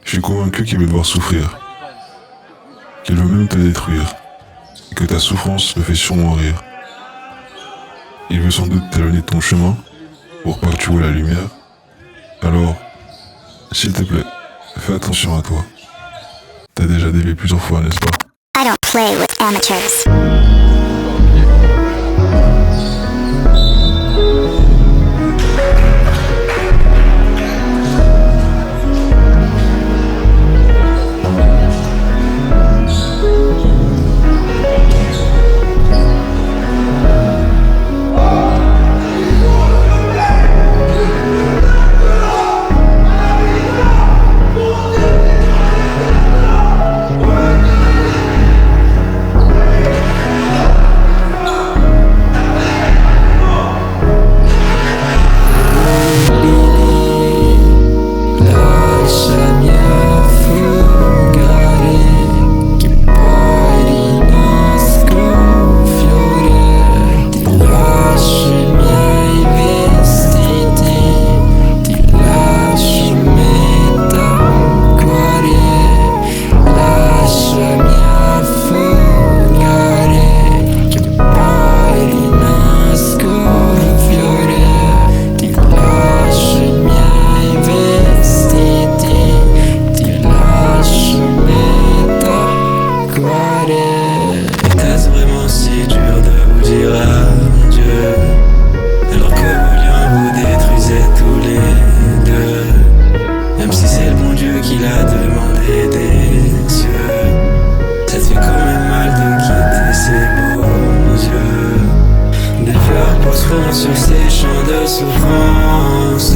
Je suis convaincu qu'il veut devoir souffrir, qu'il veut même te détruire, et que ta souffrance le fait sûrement rire. Il veut sans doute t'éloigner de ton chemin, pour pas que tu vois la lumière. Alors, s'il te plaît, fais attention à toi. T'as déjà dévié plusieurs fois, n'est-ce pas? I don't play with amateurs. Était-ce vraiment si dur de vous dire adieu, alors que vos liens vous détruisaient tous les deux? Même si c'est le bon Dieu qui l'a demandé des cieux, ça te fait quand même mal de quitter ces beaux yeux. Des fleurs pousseront sur ces champs de souffrance,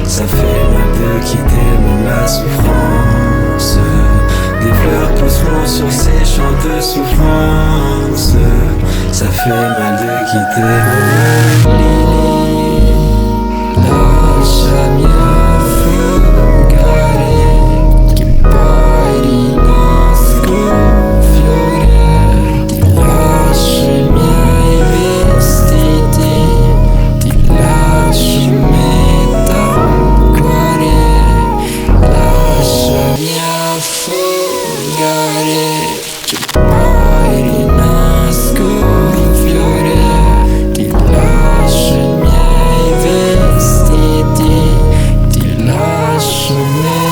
ça fait mal de quitter même la souffrance. Des fleurs pousseront sur ces champs de souffrance, ça fait mal de quitter Lili, lasciami affogare, che poi rinasco un fiore, ti lascio i miei vestiti, ti lascio in metà cuore, lasciami affogare, che poi rinasco un fiore, ti lascio i miei vestiti, ti lascio in metà.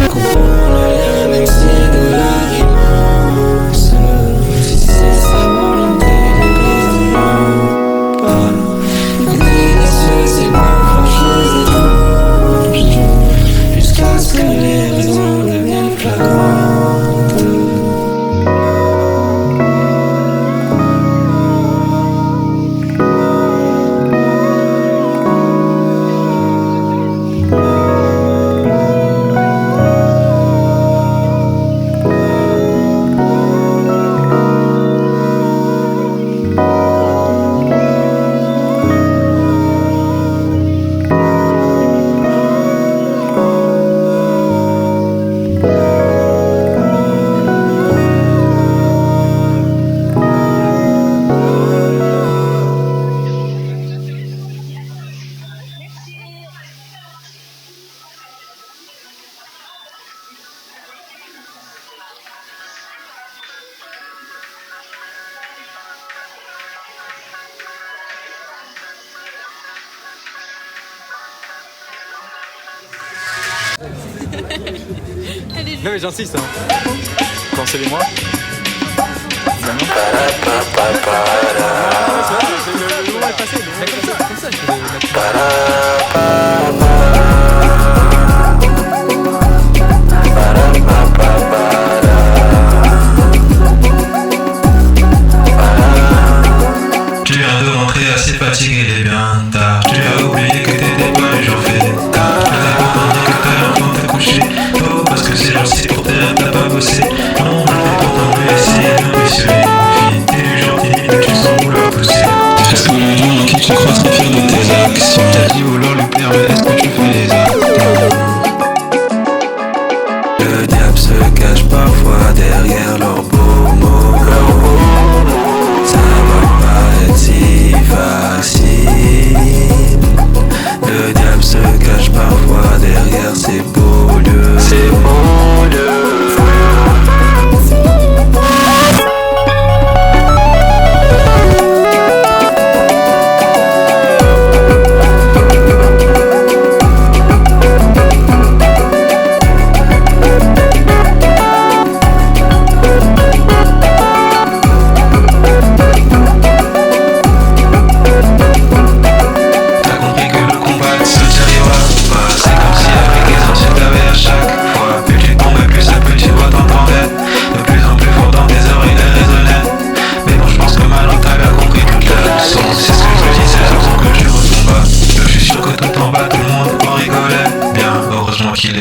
Comprends le lien même si de la rimance, si c'est sa volonté de pas. Délicieux et bon, franchise étrange, jusqu'à ce que les raisons deviennent flagrantes. Non mais j'insiste hein. Pensez-les-moi. Le moment est passé. Comme ça, je vais mettre. Tu viens de rentrer assez fatigué, il est bien tard. Tu as oublié que t'étais pas le jour fait tard. Je t'ai pourtant dit que t'as l'enfant de te coucher. Oh, parce que c'est gentil pour terre, t'as pas bossé. Non, je t'ai pourtant vu essayer d'ambitionner une fille. T'es du genre timide, tu sens vouloir pousser. Est-ce qu'aujourd'hui, en qui tu crois très fier de tes actes?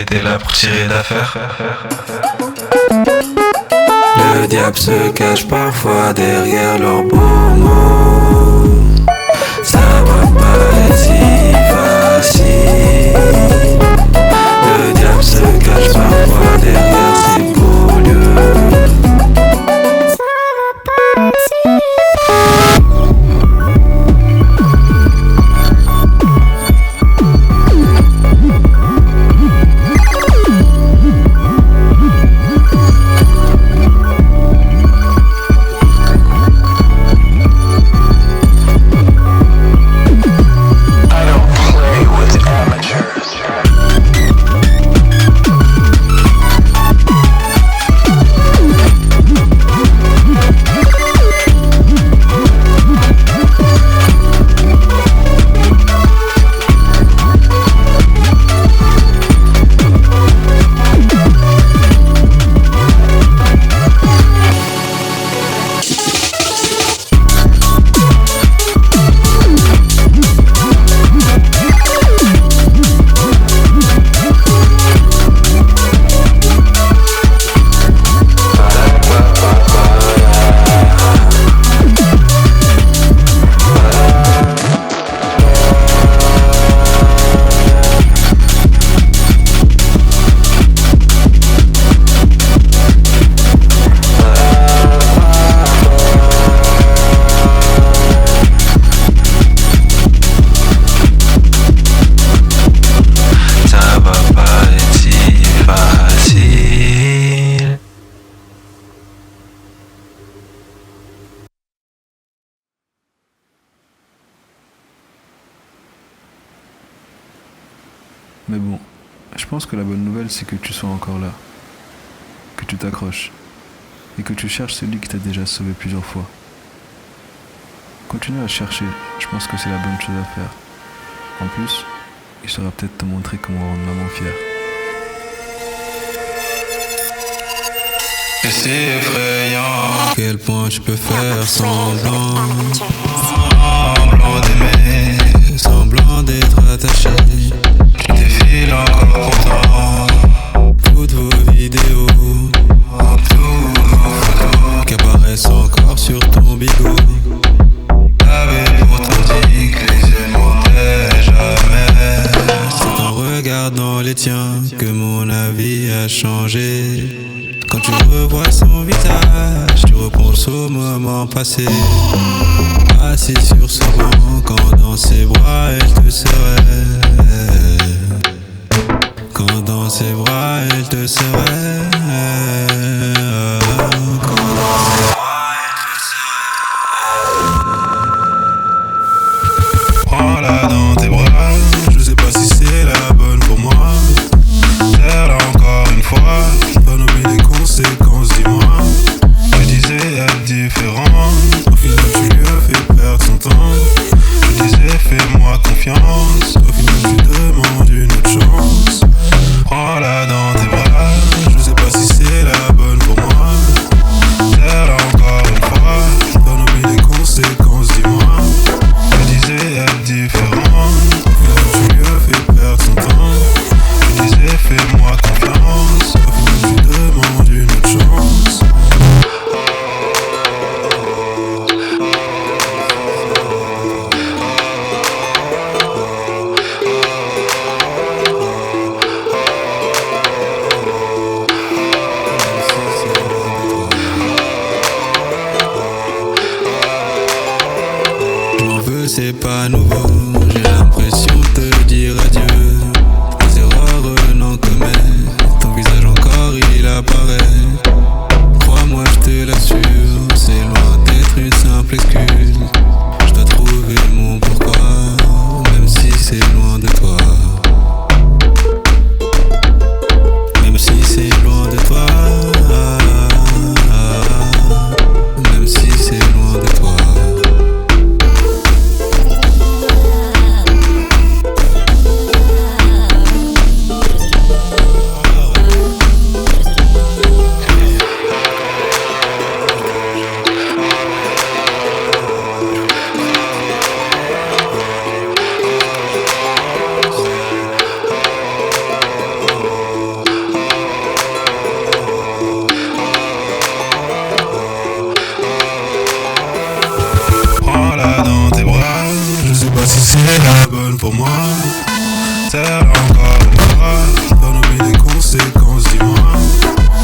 t'es là pour tirer d'affaire. Le diable se cache parfois derrière leurs beaux mots. Ça va pas être si facile. Le diable se cache parfois derrière ses beaux lieux. Mais bon, je pense que la bonne nouvelle, c'est que tu sois encore là. Que tu t'accroches. Et que tu cherches celui qui t'a déjà sauvé plusieurs fois. Continue à chercher, je pense que c'est la bonne chose à faire. En plus, il saura peut-être te montrer comment rendre maman fière. Et c'est effrayant à quel point tu peux faire semblant. Semblant d'aimer, semblant d'être attaché. Tu défiles encore pourtant. Toutes vos vidéos, toutes vos photos qui apparaissent encore sur ton bigot. T'avais pourtant dit que les yeux montaient jamais. C'est en regardant les tiens que mon avis a changé. Quand tu revois son visage, tu repenses au moment passé. Assis sur ce banc, quand dans ses bras elle te serrait. Quand dans ses bras elle te serrait. Quand dans ses bras elle te serrait. Prends-la dans tes bras, je sais pas si c'est la bonne pour moi. Serre-la encore une fois, pas nommer les conséquences, dis-moi. Tu disais être différent, au final tu lui as fait perdre son temps. Je disais fais-moi confiance, au final tu demandes une autre chance. Prends-la dans tes bras, je sais pas si c'est la bonne pour moi. Serre-la encore une fois, pas nommer les conséquences, dis-moi. Tu disais être différent, au final tu lui as fait perdre son temps. Je disais fais-moi confiance, au final tu demandes une autre chance. Je m'en veux, c'est pas nouveau, j'ai l'impression de te dire adieu. Les erreurs n'en commet, ton visage encore il apparaît. Crois-moi je te l'assure, c'est loin d'être une simple excuse. Je dois trouver mon pourquoi, même si c'est loin de toi. Même si c'est loin de toi. Même si c'est loin de toi. c'est la bonne pour moi. Terre encore une fois, pas nommer les conséquences, dis-moi.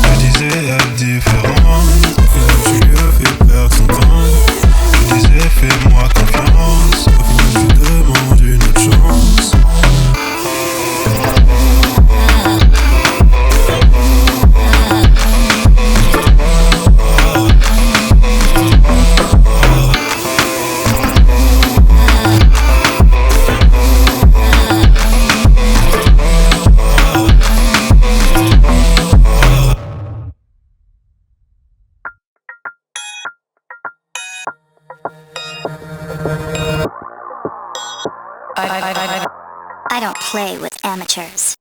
Je disais être différent, au final tu lui as fait perdre son temps. Je disais fais-moi confiance, au final tu demandes une autre chance. I don't play with amateurs.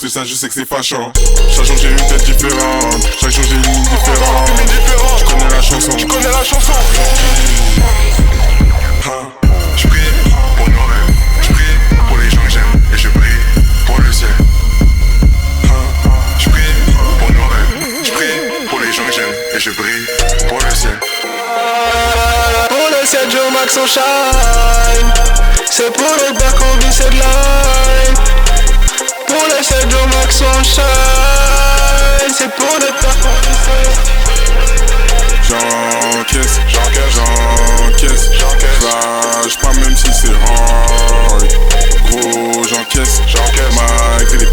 Ça je sais que c'est fâchant. Chaque jour j'ai une tête différente. Chaque jour j'ai une ligne différente. Tu connais la chanson. Je prie pour nos rêves. Je prie pour les gens que j'aime. Et je prie pour le ciel. Je prie pour nos rêves. Je prie pour les gens que j'aime. Et je prie pour le ciel. Pour le ciel, Joe Max on shine. C'est pour le back on vit cette line. Pour le ciel, Joe Max on shine. C'est pour le back on vit cette line. J'encaisse, lâche pas même si c'est hard. Gros, j'encaisse, malgré les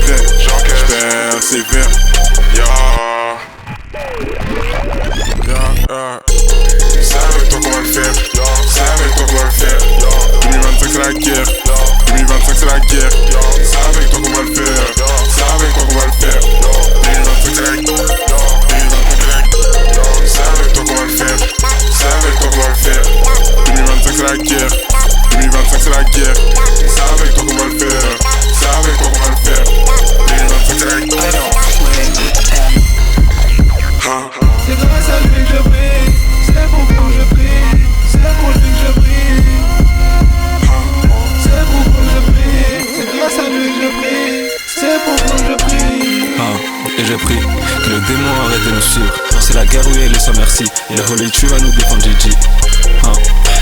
j'ai pris, que le démon arrête de nous suivre. C'est la guerre, oui, elle est sans merci. Et le Holy tu vas nous défendre, Gigi.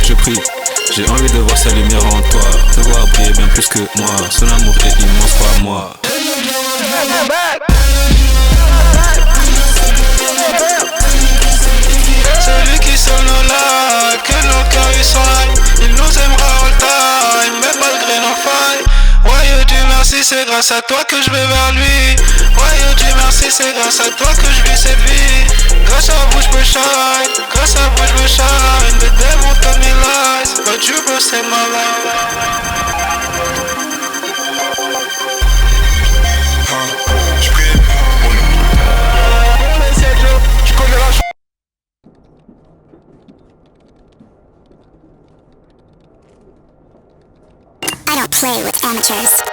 Je prie, j'ai envie de voir sa lumière en toi, de voir briller bien plus que moi. Son amour est immense, pas moi. Celui qui sonne là, que nos cœurs ils sont là. Il nous aimera all time, mais malgré nos failles. Ouais, Dieu merci, c'est grâce à toi que je vais vers lui. Ouais, Dieu merci, c'est grâce à toi que je vis cette vie. Grâce à vous je peux shine, grâce à vous je veux shine. The devil told me lies, but you will save my life. Je prie pour nous. Je connais la ch... I don't play with amateurs.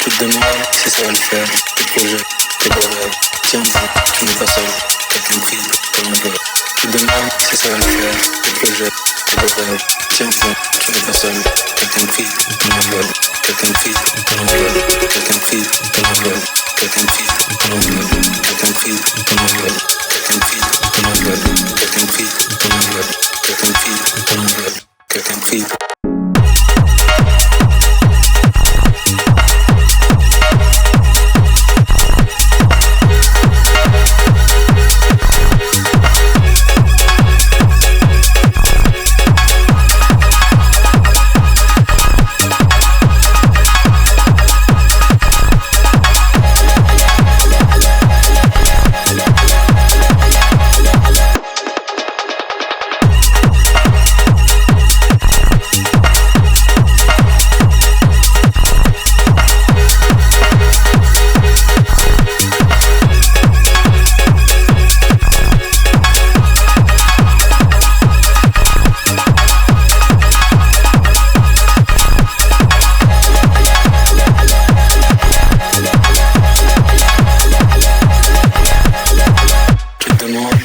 Tu te demandes si ça va le faire, tes projets, tes beaux rêves. Tiens-y, tu n'es pas seul, quelqu'un te prie, comme un gars. Tu te demandes si ça va le faire, tes projets, tes beaux rêves. Tiens-y, tu n'es pas seul, quelqu'un te prie, comme un gars. Quelqu'un te prie, comme un gars. Quelqu'un te prie, comme un gars. Quelqu'un te prie, comme un gars. Quelqu'un te prie, comme un gars. Quelqu'un te prie, comme un gars. Quelqu'un te prie, comme un gars. Quelqu'un te prie, comme un gars. Quelqu'un te prie.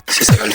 Si ça va le